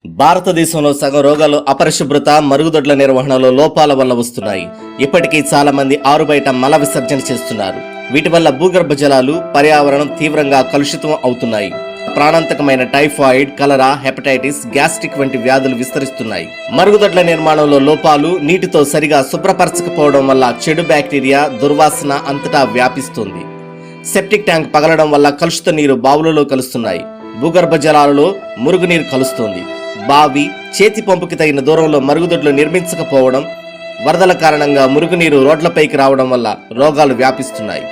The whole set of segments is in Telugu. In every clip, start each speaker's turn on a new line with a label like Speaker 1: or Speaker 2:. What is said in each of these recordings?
Speaker 1: భారతదేశంలో సగం రోగాలు అపరిశుభ్రత, మరుగుదొడ్ల నిర్వహణలో లోపాల వల్ల వస్తున్నాయి. ఇప్పటికీ చాలా మంది ఆరుబయట మల విసర్జన చేస్తున్నారు. వీటి వల్ల భూగర్భ జలాలు, పర్యావరణం తీవ్రంగా కలుషితం అవుతున్నాయి. ప్రాణాంతకమైన టైఫాయిడ్, కలరా, హెపటైటిస్, గ్యాస్ట్రిక్ వంటి వ్యాధులు విస్తరిస్తున్నాయి. మరుగుదొడ్ల నిర్మాణంలో లోపాలు, నీటితో సరిగా శుభ్రపరచకపోవడం వల్ల చెడు బ్యాక్టీరియా, దుర్వాసన అంతటా వ్యాపిస్తుంది. సెప్టిక్ ట్యాంక్ పగలడం వల్ల కలుషిత నీరు బావులలో కలుస్తున్నాయి. భూగర్భ జలాలలో మురుగునీరు కలుస్తోంది. బావి, చేతి పంపుకి తగిన దూరంలో మరుగుదొడ్లు నిర్మించకపోవడం, వరదల కారణంగా మురుగునీరు రోడ్లపైకి రావడం వల్ల రోగాలు వ్యాపిస్తున్నాయి.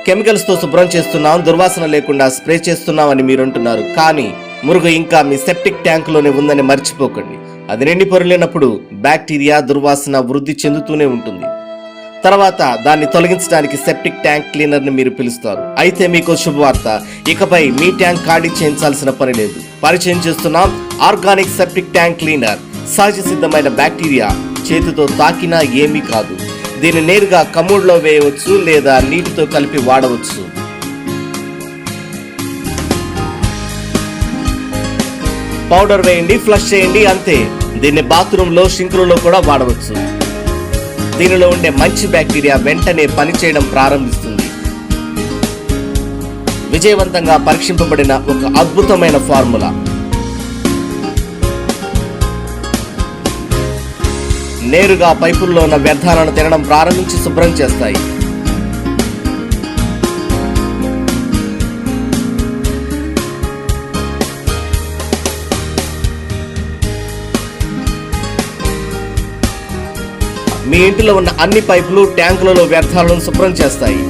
Speaker 1: కెమికల్స్తో శుభ్రం చేస్తున్నాం, దుర్వాసన లేకుండా స్ప్రే చేస్తున్నాం అని మీరంటున్నారు. కానీ మురుగు ఇంకా మీ సెప్టిక్ ట్యాంకులోనే ఉందని మర్చిపోకండి. అది నిండి పొరలేనప్పుడు బ్యాక్టీరియా, దుర్వాసన వృద్ధి చెందుతూనే ఉంటుంది. తర్వాత దాన్ని తొలగించడానికి సెప్టిక్ ట్యాంక్ క్లీనర్ ని మీరు పిలుస్తారు. అయితే మీకు శుభవార్త, ఇకపై మీ ట్యాంక్ ఖాళీ చేయించాల్సిన పని లేదు. పరిచయం చేస్తున్నాం ఆర్గానిక్ సెప్టిక్ ట్యాంక్ క్లీనర్. సహజ సిద్ధమైన బ్యాక్టీరియా, చేతితో తాకినా ఏమీ కాదు. దీన్ని నేరుగా కమోడ్లో వేయవచ్చు లేదా నీటితో కలిపి వాడవచ్చు. పౌడర్ వేయండి, ఫ్లష్ చేయండి, అంతే. దీన్ని బాత్రూంలో, షింకులలో కూడా వాడవచ్చు. దీనిలో ఉండే మంచి బ్యాక్టీరియా వెంటనే పనిచేయడం ప్రారంభిస్తుంది. విజయవంతంగా పరీక్షింపబడిన ఒక అద్భుతమైన ఫార్ములా. నేరుగా పైపుల్లో ఉన్న వ్యర్థాలను తినడం ప్రారంభించి శుభ్రం చేస్తాయి. మీ ఇంటిలో ఉన్న అన్ని పైపులు, ట్యాంకులలో వ్యర్థాలను శుభ్రం చేస్తాయి.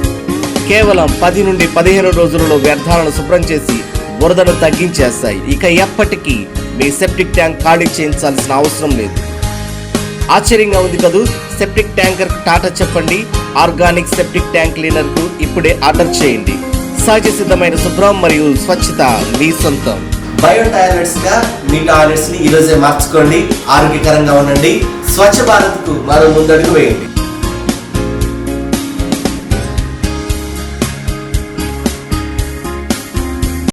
Speaker 1: కేవలం 10 నుండి 15 రోజులలో వ్యర్థాలను శుభ్రం చేసి బురదను తగ్గించేస్తాయి. ఇక ఎప్పటికీ మీ సెప్టిక్ ట్యాంక్ ఖాళీ చేయించాల్సిన అవసరం లేదు. ఆశ్చర్యంగా ఉంది కదూ? సెప్టిక్ ట్యాంకర్ కు టాటా చెప్పండి. ఆర్గానిక్ సెప్టిక్ ట్యాంక్ క్లీనర్ కు ఇప్పుడే ఆర్డర్ చేయండి. సహజ సిద్ధమైన శుభ్రం మరియు స్వచ్ఛత మీ సొంతం. బయో టాయిలెట్స్ గా మీ టాయిలెట్స్ ని ఈరోజే మార్చుకోండి. ఆరోగ్యకరంగా ఉండండి. స్వచ్ఛ భారత్ కు మరో ముందడుగు వేయండి.